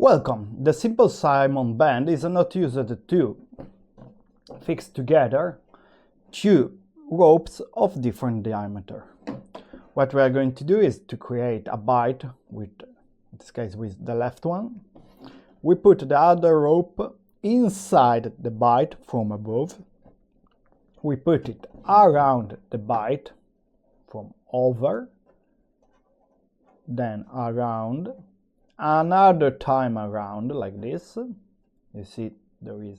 Welcome! The simple Simon band is not used to fix together two ropes of different diameter. What we are going to do is to create a bight with, in this case, with the left one. We put the other rope inside the bight from above. We put it around the bight from over, then around, another time around like this. You see there is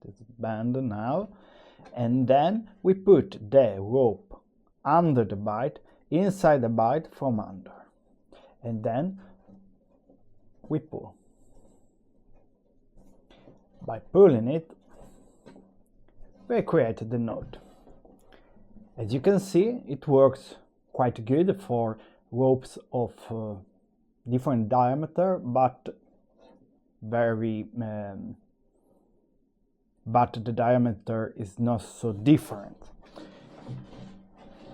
this band now, and then we put the rope under the bight, inside the bight from under, and then we pull. By pulling it, we create the knot. As you can see, it works quite good for ropes of different diameter, but the diameter is not so different.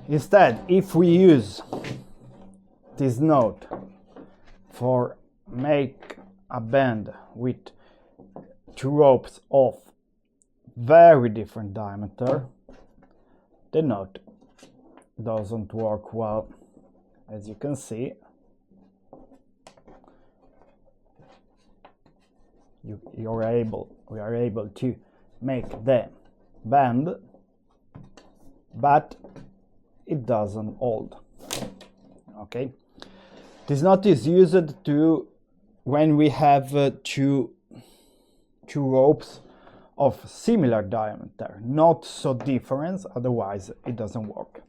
Instead, if we use this knot for make a band with two ropes of very different diameter, the knot doesn't work well. As you can see, we are able to make the band, but it doesn't hold. Okay, this knot is used to when we have two ropes of similar diameter, not so different, otherwise it doesn't work.